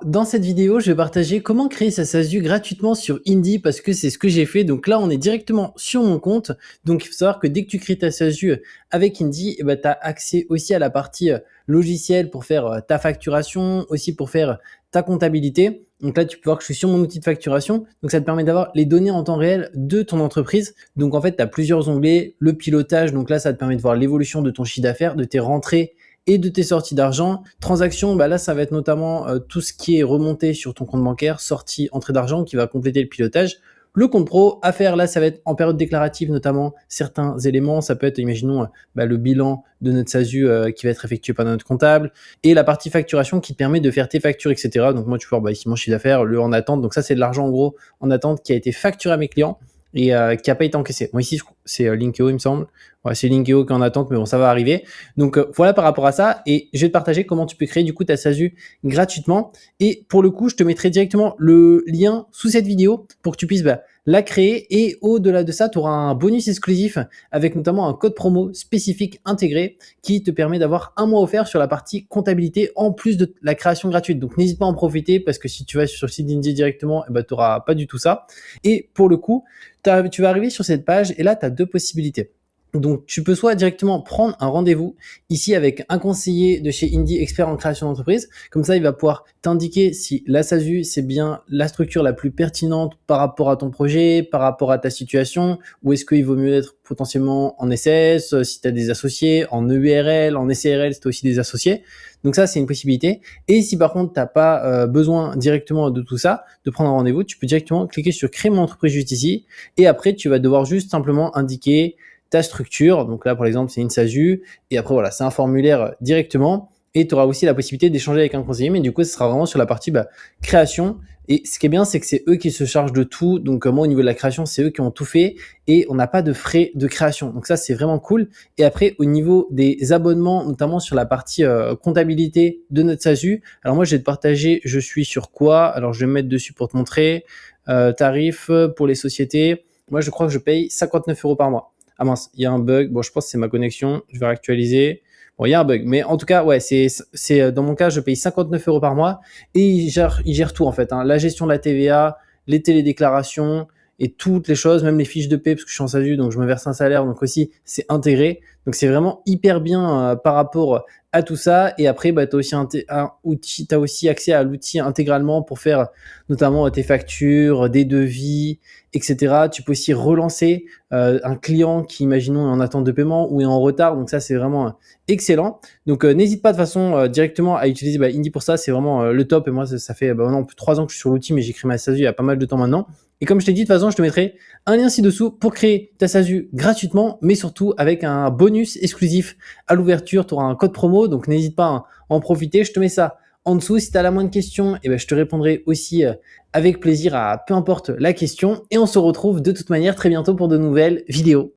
dans cette vidéo, je vais partager comment créer sa SASU gratuitement sur Indy parce que c'est ce que j'ai fait. Donc là, on est directement sur mon compte. Donc, il faut savoir que dès que tu crées ta SASU avec Indy, tu as accès aussi à la partie logiciel pour faire ta facturation, aussi pour faire ta comptabilité. Donc là, tu peux voir que je suis sur mon outil de facturation. Donc, ça te permet d'avoir les données en temps réel de ton entreprise. Donc, en fait, tu as plusieurs onglets. Le pilotage, donc là, ça te permet de voir l'évolution de ton chiffre d'affaires, de tes rentrées et de tes sorties d'argent. Transactions, là, ça va être notamment tout ce qui est remonté sur ton compte bancaire, sortie, entrée d'argent qui va compléter le pilotage. Le compte pro, à faire, là, ça va être en période déclarative, notamment certains éléments. Ça peut être, imaginons, le bilan de notre SASU qui va être effectué par notre comptable et la partie facturation qui te permet de faire tes factures, etc. Donc, moi, tu peux voir ici mon chiffre d'affaires, le en attente. Donc, ça, c'est de l'argent, en gros, en attente qui a été facturé à mes clients et qui n'a pas été encaissé. Moi, ici, c'est Linkeo, il me semble. Ouais, c'est Linkeo qui est en attente, mais bon, ça va arriver. Donc, voilà par rapport à ça. Et je vais te partager comment tu peux créer, du coup, ta SASU gratuitement. Et pour le coup, je te mettrai directement le lien sous cette vidéo pour que tu puisses la créer. Et au-delà de ça, tu auras un bonus exclusif avec notamment un code promo spécifique intégré qui te permet d'avoir un mois offert sur la partie comptabilité en plus de la création gratuite. Donc, n'hésite pas à en profiter parce que si tu vas sur le site d'Indy directement, tu n'auras pas du tout ça. Et pour le coup, tu vas arriver sur cette page et là, tu as deux possibilités. Donc, tu peux soit directement prendre un rendez-vous ici avec un conseiller de chez Indy, expert en création d'entreprise. Comme ça, il va pouvoir t'indiquer si la SASU, c'est bien la structure la plus pertinente par rapport à ton projet, par rapport à ta situation, ou est-ce qu'il vaut mieux être potentiellement en SS, si tu as des associés, en EURL, en SARL, si tu as aussi des associés. Donc ça, c'est une possibilité. Et si par contre, tu n'as pas besoin directement de tout ça, de prendre un rendez-vous, tu peux directement cliquer sur créer mon entreprise juste ici. Et après, tu vas devoir juste simplement indiquer ta structure. Donc là, par exemple, c'est une SASU. Et après, voilà, c'est un formulaire directement. Et tu auras aussi la possibilité d'échanger avec un conseiller. Mais du coup, ce sera vraiment sur la partie création. Et ce qui est bien, c'est que c'est eux qui se chargent de tout. Donc moi, au niveau de la création, c'est eux qui ont tout fait. Et on n'a pas de frais de création. Donc ça, c'est vraiment cool. Et après, au niveau des abonnements, notamment sur la partie comptabilité de notre SASU. Alors moi, je vais te partager, je suis sur quoi. Alors, je vais me mettre dessus pour te montrer. Tarif pour les sociétés. Moi, je crois que je paye 59 € par mois. Ah mince, il y a un bug. Bon, je pense que c'est ma connexion. Je vais réactualiser. Bon, il y a un bug. Mais en tout cas, ouais, c'est dans mon cas, je paye 59 € par mois et il gère tout en fait. La gestion de la TVA, les télédéclarations et toutes les choses, même les fiches de paie parce que je suis en SASU, donc je me verse un salaire. Donc aussi, c'est intégré. Donc c'est vraiment hyper bien par rapport à tout ça. Et après, tu as aussi un outil, tu as aussi accès à l'outil intégralement pour faire notamment tes factures, des devis, etc. Tu peux aussi relancer un client qui, imaginons, est en attente de paiement ou est en retard. Donc ça, c'est vraiment excellent. Donc n'hésite pas de façon directement à utiliser Indy pour ça. C'est vraiment le top. Et moi, ça fait maintenant plus de 3 ans que je suis sur l'outil, mais j'ai créé ma SASU il y a pas mal de temps maintenant. Et comme je t'ai dit, de toute façon, je te mettrai un lien ci-dessous pour créer ta SASU gratuitement, mais surtout avec un bonus exclusif à l'ouverture. Tu auras un code promo, donc n'hésite pas à en profiter. Je te mets ça en dessous. Si tu as la moindre question, je te répondrai aussi avec plaisir à peu importe la question. Et on se retrouve de toute manière très bientôt pour de nouvelles vidéos.